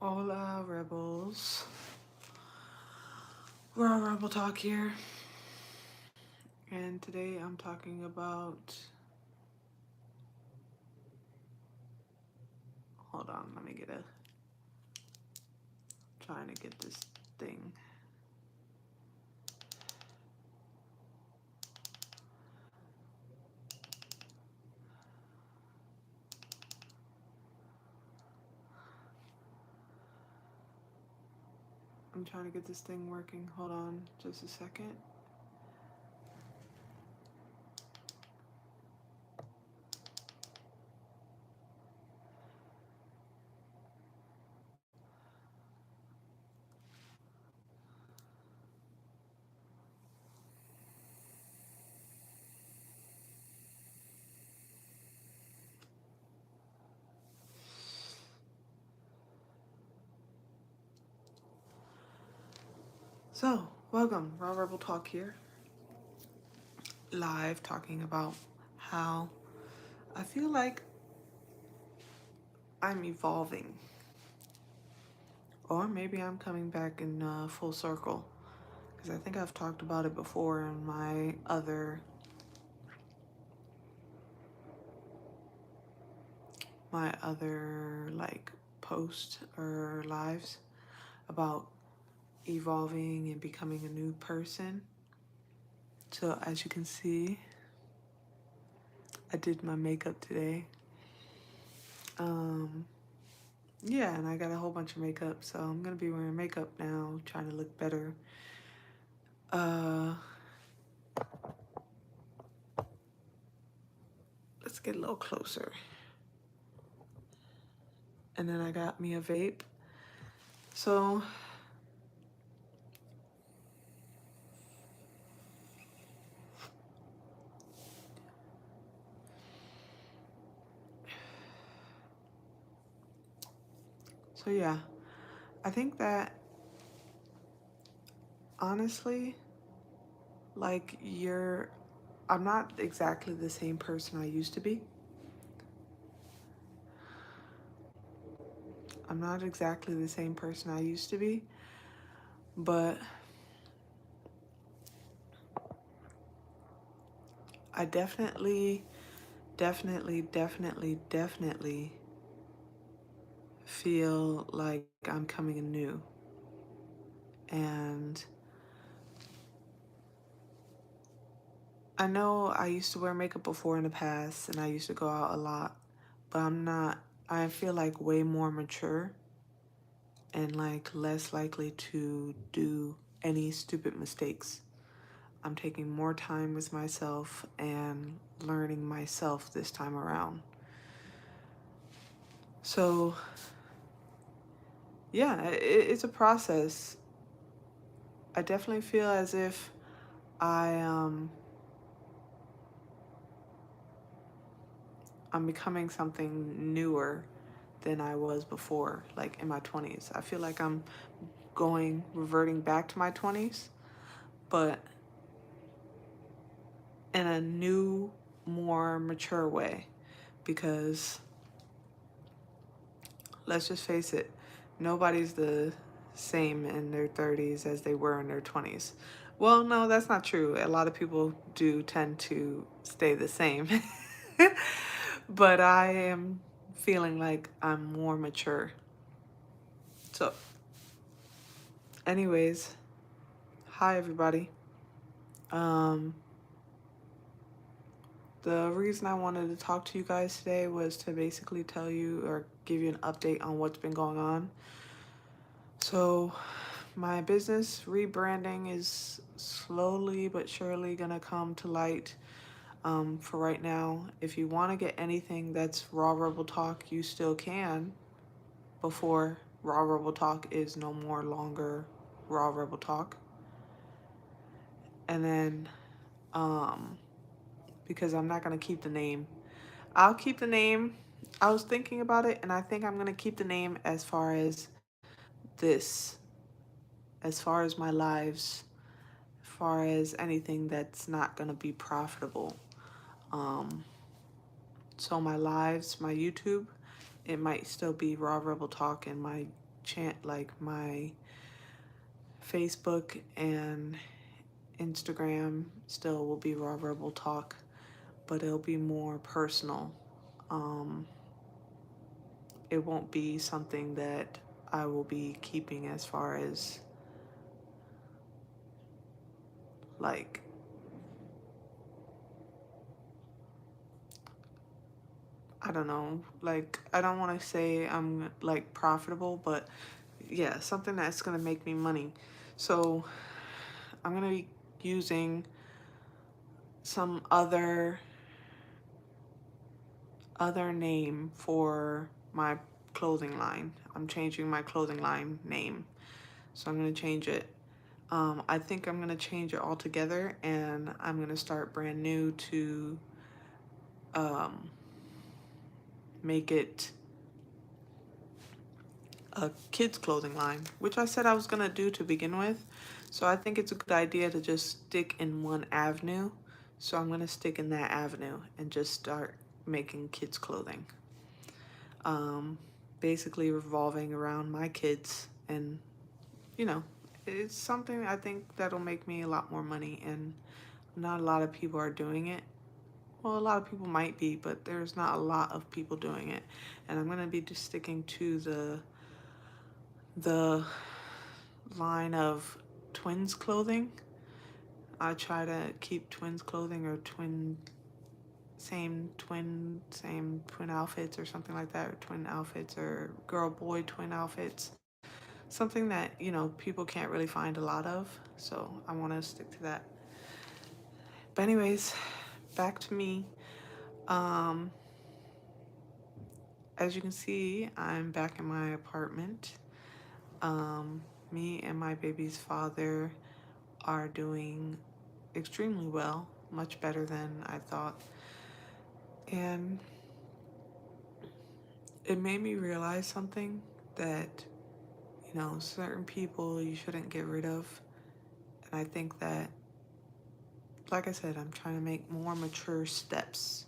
Hola, rebels. We're on Rebel Talk here, and today I'm talking about. Hold on, let me trying to get this thing. I'm trying to get this thing working. Hold on just a second. So, welcome. Raw Rebel Talk here. Live talking about how I feel like I'm evolving. Or maybe I'm coming back in full circle. Because I think I've talked about it before in my other like posts or lives about evolving and becoming a new person. So as you can see, I did my makeup today. Yeah, and I got a whole bunch of makeup, so I'm gonna be wearing makeup now, trying to look better. Let's get a little closer. And then I got me a vape. So yeah, I think that honestly, like I'm not exactly the same person I used to be. I'm not exactly the same person I used to be, but I definitely feel like I'm coming anew. And I know I used to wear makeup before in the past and I used to go out a lot, but I feel like way more mature and like less likely to do any stupid mistakes. I'm taking more time with myself and learning myself this time around. So, yeah, it's a process. I definitely feel as if I I'm becoming something newer than I was before, like in my 20s. I feel like I'm reverting back to my 20s, but in a new, more mature way. Because let's just face it, nobody's the same in their 30s as they were in their 20s. Well, no, that's not true. A lot of people do tend to stay the same. But I am feeling like I'm more mature. So, anyways, hi everybody. Um, the reason I wanted to talk to you guys today was to basically tell you or give you an update on what's been going on. So, my business rebranding is slowly but surely gonna come to light. For right now, if you want to get anything that's Raw Rebel Talk, you still can before Raw Rebel Talk is no more longer Raw Rebel Talk. And then, because I'm not gonna keep the name, I'll keep the name. I was thinking about it, and I think I'm gonna keep the name as far as this, as far as my lives, as far as anything that's not gonna be profitable. Um, so my lives, my YouTube, it might still be Raw Rebel Talk, and my like my Facebook and Instagram still will be Raw Rebel Talk, but it'll be more personal. Um, it won't be something that I will be keeping as far as like, I don't know, like I don't want to say I'm like profitable, but yeah, something that's going to make me money. So I'm going to be using some other name for my clothing line. I'm changing my clothing line name. So I'm going to change it. I think I'm going to change it altogether, and I'm going to start brand new to um, make it a kids clothing line, which I said I was going to do to begin with. So I think it's a good idea to just stick in one avenue. So I'm going to stick in that avenue and just start making kids clothing. Um, Basically revolving around my kids, and you know, it's something I think that'll make me a lot more money, and not a lot of people are doing it. Well, a lot of people might be, but there's not a lot of people doing it. And I'm going to be just sticking to the line of twins clothing. I try to keep twins clothing or same twin outfits or something like that, or twin outfits or girl boy twin outfits. Something that, people can't really find a lot of. So I want to stick to that. But anyways, back to me. Um, as you can see, I'm back in my apartment. Me and my baby's father are doing extremely well, much better than I thought. And it made me realize something that, certain people you shouldn't get rid of. And I think that, like I said, I'm trying to make more mature steps.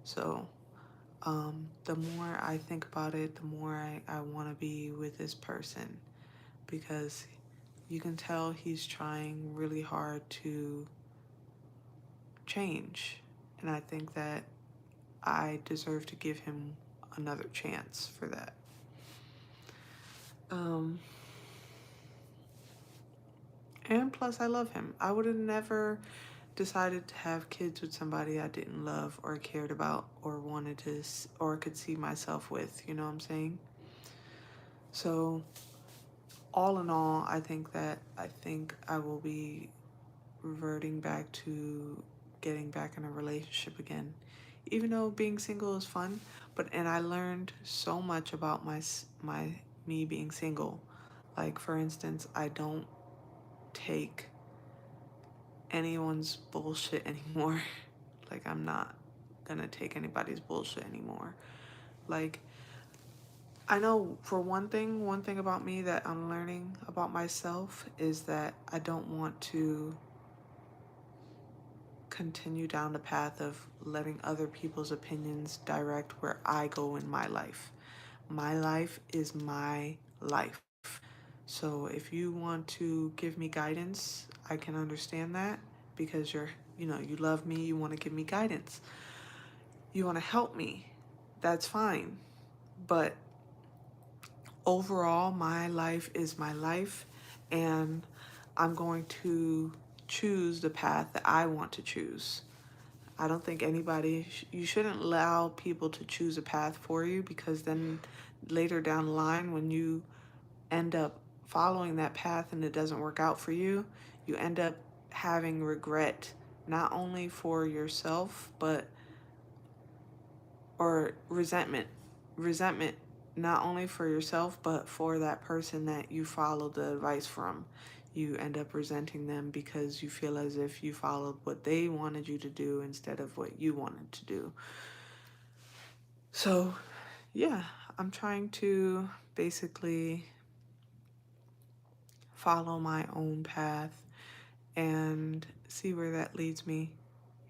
So the more I think about it, the more I want to be with this person, because you can tell he's trying really hard to change. And I think that I deserve to give him another chance for that. Um, and plus, I love him. I would have never decided to have kids with somebody I didn't love or cared about or wanted to or could see myself with, you know what I'm saying? So, all in all, I think I will be reverting back to getting back in a relationship again. Even though being single is fun, and I learned so much about my me being single. Like, for instance, I don't take anyone's bullshit anymore. Like, I'm not gonna take anybody's bullshit anymore. Like, I know for one thing about me that I'm learning about myself is that I don't want to continue down the path of letting other people's opinions direct where I go in my life. My life is my life. So if you want to give me guidance, I can understand that, because you love me, you want to give me guidance. You want to help me. That's fine. But overall, my life is my life, and I'm going to choose the path that I want to choose. I don't think you shouldn't allow people to choose a path for you, because then later down the line, when you end up following that path and it doesn't work out for you, you end up having regret, not only for yourself, or resentment, not only for yourself, but for that person that you followed the advice from. You end up resenting them because you feel as if you followed what they wanted you to do instead of what you wanted to do. So, yeah, I'm trying to basically follow my own path and see where that leads me.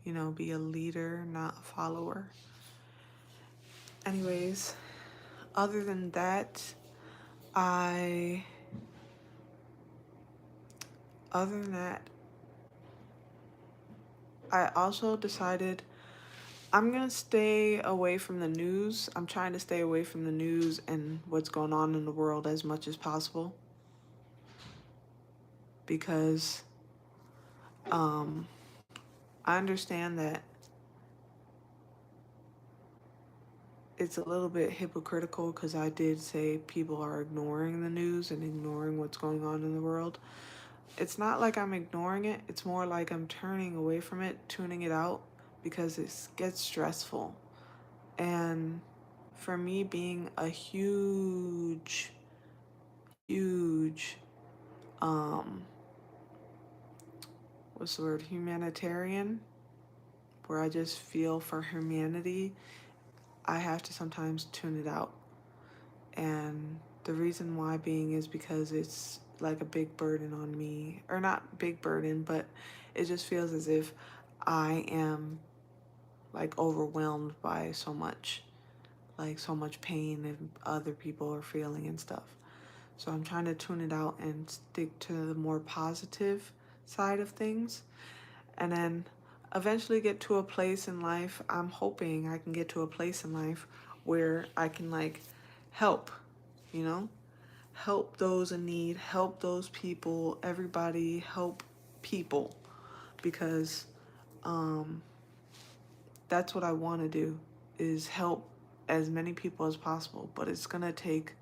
Be a leader, not a follower. Anyways, other than that, I, other than that, I also decided I'm gonna stay away from the news. I'm trying to stay away from the news and what's going on in the world as much as possible because um, I understand that it's a little bit hypocritical because I did say people are ignoring the news and ignoring what's going on in the world. It's not like I'm ignoring it, it's more like I'm turning away from it, tuning it out because it gets stressful. And for me, being a huge, um, what's the word, humanitarian, where I just feel for humanity, I have to sometimes tune it out. And the reason why being is because it's like a big burden on me, or not big burden, but it just feels as if I am like overwhelmed by so much, like so much pain and other people are feeling and stuff. So I'm trying to tune it out and stick to the more positive side of things. And then eventually get to a place in life. I'm hoping I can get to a place in life where I can like help, you know? Help those in need, help those people, everybody help people because um that's what I want to do is help as many people as possible, but it's going to take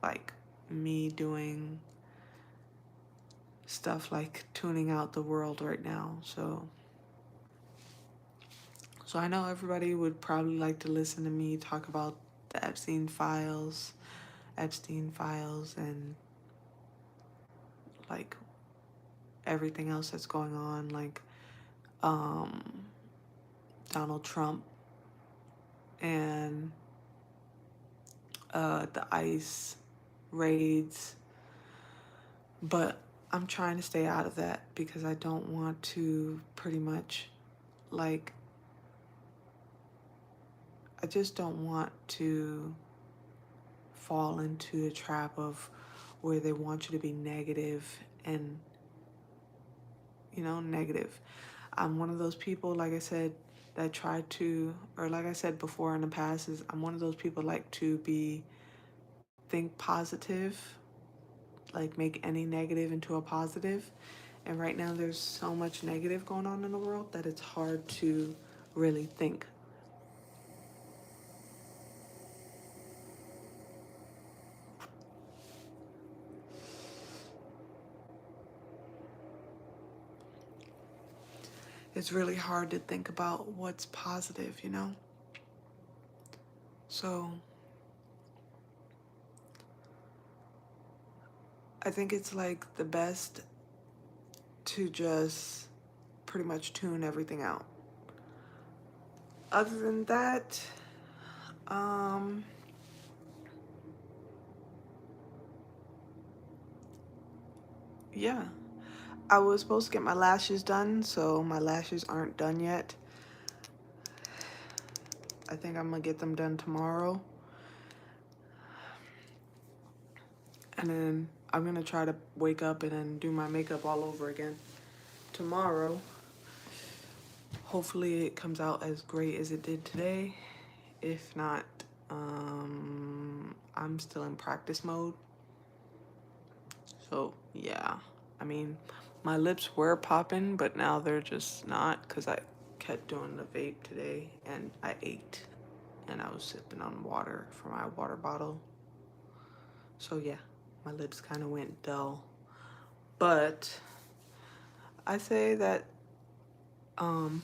like me doing stuff like tuning out the world right now. So I know everybody would probably like to listen to me talk about the Epstein files and like everything else that's going on like um Donald Trump and the ICE raids, but I'm trying to stay out of that because I don't want to pretty much like I just don't want to fall into a trap of where they want you to be negative and negative. I'm one of those people, like I said, that try to, or like I said before in the past, is I'm one of those people like to be think positive, like make any negative into a positive. And right now there's so much negative going on in the world that it's hard to really think. It's really hard to think about what's positive. So I think it's like the best to just pretty much tune everything out. Other than that, um, yeah. I was supposed to get my lashes done, so my lashes aren't done yet. I think I'm gonna get them done tomorrow. And then I'm gonna try to wake up and then do my makeup all over again tomorrow. Hopefully it comes out as great as it did today. If not, I'm still in practice mode. So yeah, I mean, my lips were popping, but now they're just not because I kept doing the vape today and I ate and I was sipping on water from my water bottle. So yeah, my lips kind of went dull. But I say that um,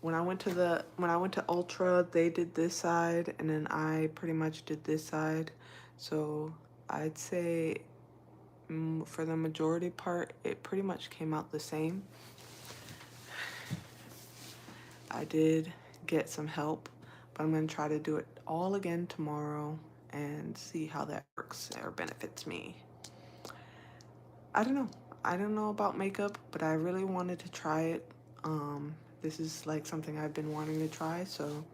when I went to Ultra, they did this side, and then I pretty much did this side. So I'd say for the majority part, it pretty much came out the same. I did get some help, but I'm gonna try to do it all again tomorrow and see how that works or benefits me. I don't know. I don't know about makeup, but I really wanted to try it. This is like something I've been wanting to try, so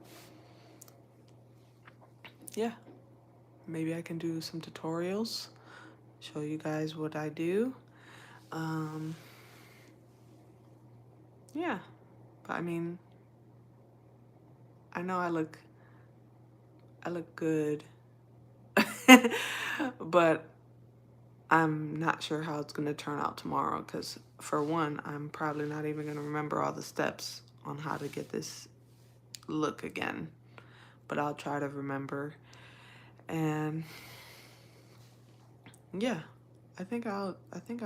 yeah, maybe I can do some tutorials, show you guys what I do. Um, yeah, but I mean, I know I look good, but I'm not sure how it's gonna turn out tomorrow. Because for one, I'm probably not even gonna remember all the steps on how to get this look again. But I'll try to remember. And yeah, I think I'll. I think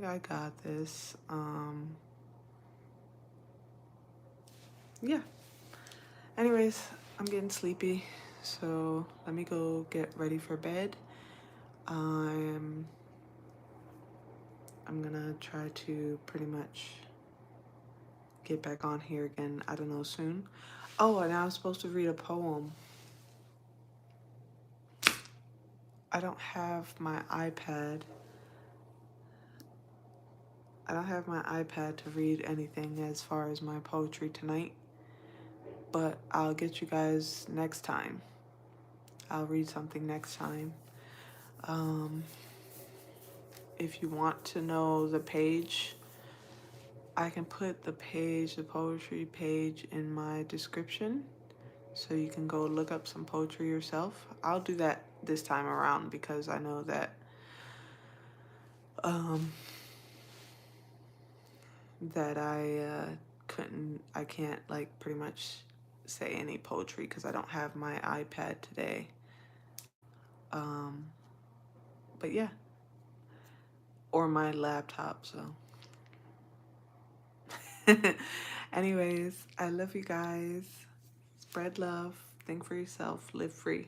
I got this. Yeah. Anyways, I'm getting sleepy, so let me go get ready for bed. I'm I'm gonna try to pretty much get back on here again. I don't know, soon. Oh, and I was supposed to read a poem. I don't have my iPad. I don't have my iPad to read anything as far as my poetry tonight, but I'll get you guys next time. I'll read something next time. Um, if you want to know the page, I can put the page, the poetry page, in my description, so you can go look up some poetry yourself. I'll do that this time around because I know that um, that I can't like pretty much say any poetry because I don't have my iPad today. Um, but yeah, or my laptop. So, anyways, I love you guys. Spread love. Think for yourself. Live free.